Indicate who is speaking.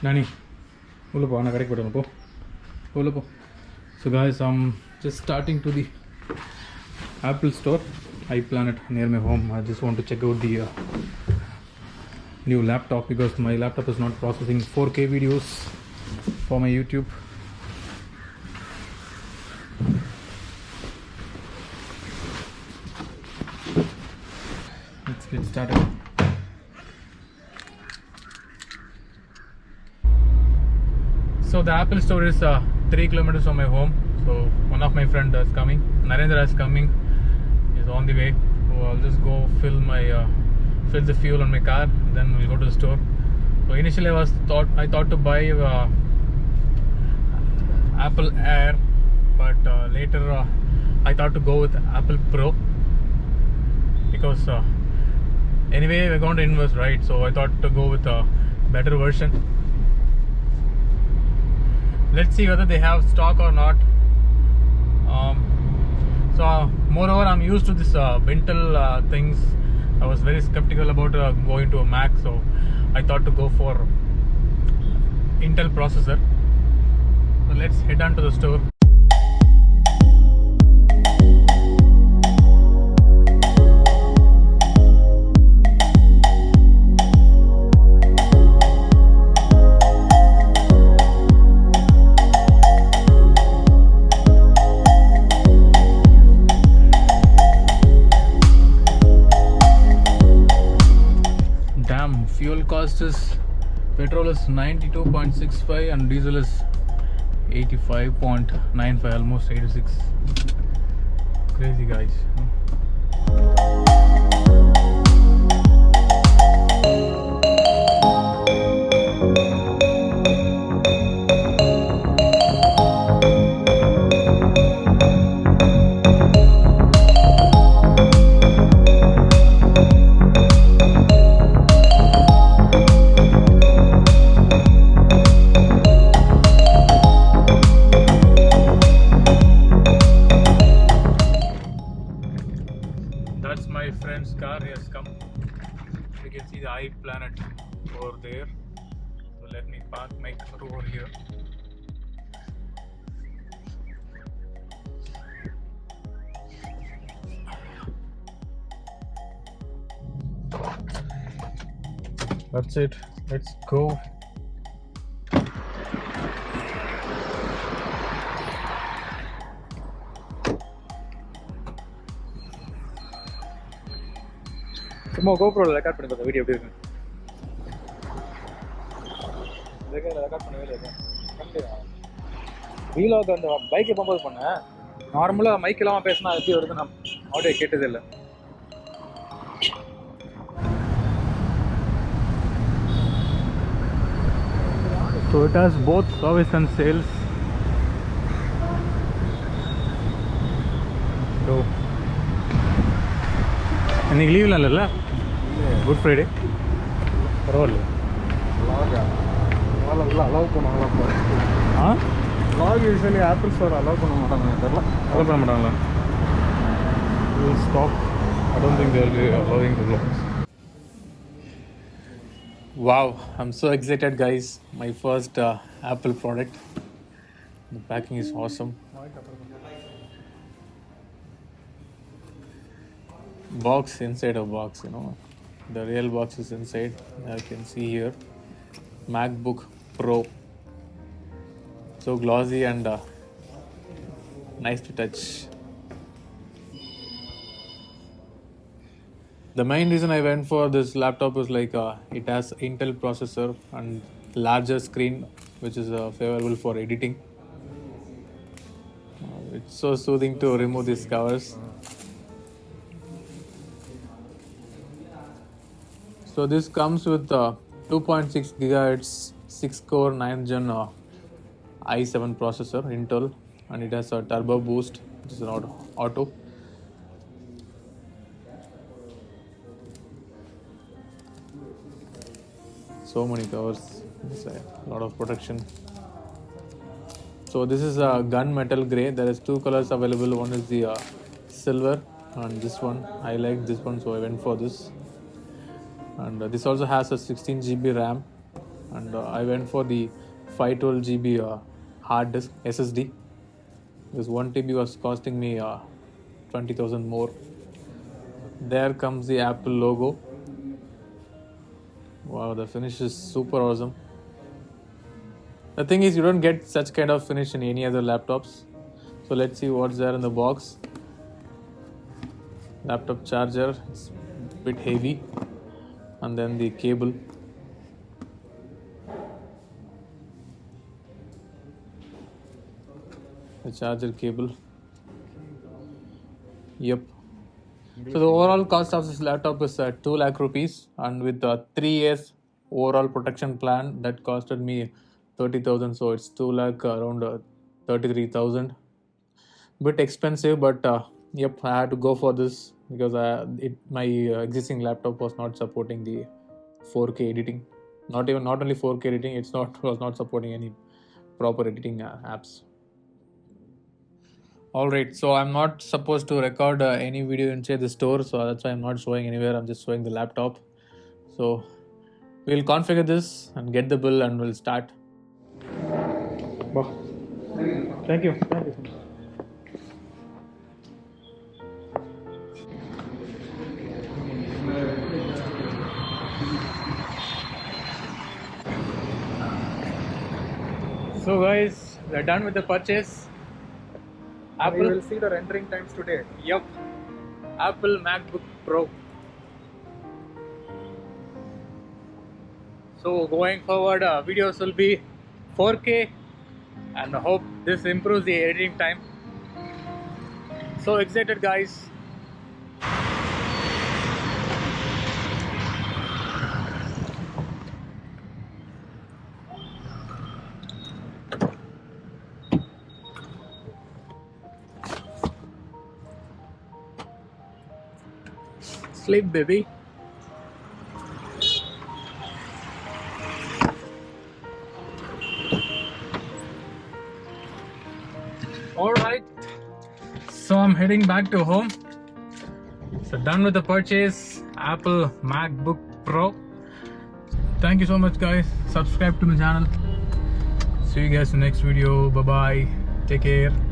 Speaker 1: Nani, ulla po, na correct button po. Ulla po. So guys, I'm just starting to the Apple store, iPlanet near my home. I just want to check out the new laptop because my laptop is not processing 4K videos for my YouTube. Let's get started. So the Apple store is 3 kilometers from my home. So one of my friends is coming. Narendra is coming. He's on the way. So I'll just go fill the fuel on my car. Then we'll go to the store. So initially I thought to buy Apple Air, but later I thought to go with Apple Pro because anyway we're going to invest, right? So I thought to go with a better version. Let's see whether they have stock or not. Moreover, I'm used to this Intel things. I was very skeptical about going to a Mac, so I thought to go for Intel processor. So let's head on to the store. Fuel cost is petrol is 92.65 and diesel is 85.95, almost 86. Crazy, guys. That's my friend's car. He has come. You can see the iPlanet over there. So let me park my car over here. That's it. Let's go. சும்மா GoPro record பண்ணி பார்த்த video எப்படி இருக்கு? Record பண்ணவே இல்லை. Vlog அந்த பைக்கை போகும்போது பண்ணேன். நார்மலாக மைக் இல்லாமல் பேசினா எப்படி வருது, நான் ஆடியோ கேட்டதே இல்லை. So it has both service and sales. So இன்னைக்கு லீவ்லாம் இல்லைல்ல? குட் ஃப்ரைடே பரவாயில்ல. அலோவ் பண்ணுவாங்களா? லாக் யூஸ்வலி ஆப்பிள் ஸ்டோர் அலோவ் பண்ண மாட்டாங்க. தெரியல, அலோவ் பண்ண மாட்டாங்களா? Stop. I don't think they'll be allowing the vlogs. Wow, I'm so excited, guys. My first Apple product. The packing is awesome. Box inside a box, you know. The real box is inside. I can see here. MacBook Pro. So glossy and nice to touch. The main reason I went for this laptop is like it has Intel processor and larger screen, which is favorable for editing. It's so soothing to remove these covers. So this comes with 2.6 GHz 6-core 9th-gen i7 processor Intel, and it has a turbo boost, which is an auto. So many covers, a lot of protection. So this is a gunmetal gray. There is two colors available. One is the silver and this one. I like this one, so I went for this. And this also has a 16 GB RAM and I went for the 512 GB hard disk SSD. This 1 TB was costing me 20,000 more. There comes the Apple logo. Wow, the finish is super awesome. The thing is, you don't get such kind of finish in any other laptops. So let's see what's there in the box. Laptop charger, it's a bit heavy, and then the cable. The charger cable. Yep. So the overall cost of this laptop is 2 lakh rupees, and with 3 years overall protection plan, that costed me 30,000. So it's 2 lakh around 33,000. Bit expensive, but yep, I had to go for this because my existing laptop was not supporting the 4K editing. Not only 4K editing, was not supporting any proper editing apps. Alright, so I'm not supposed to record any video inside the store, so that's why I'm not showing anywhere. I'm just showing the laptop. So we'll configure this and get the bill, and we'll start. Wow. Thank you. So guys, we're done with the purchase. Apple.
Speaker 2: We will see the rendering times today.
Speaker 1: Yep. Apple MacBook Pro. So going forward, videos will be 4K, and I hope this improves the editing time. So excited, guys. Sleep, baby. Alright, so I'm heading back to home. So done with the purchase, Apple MacBook Pro. Thank you so much, guys. Subscribe to my channel. See you guys in the next video. Bye bye. Take care.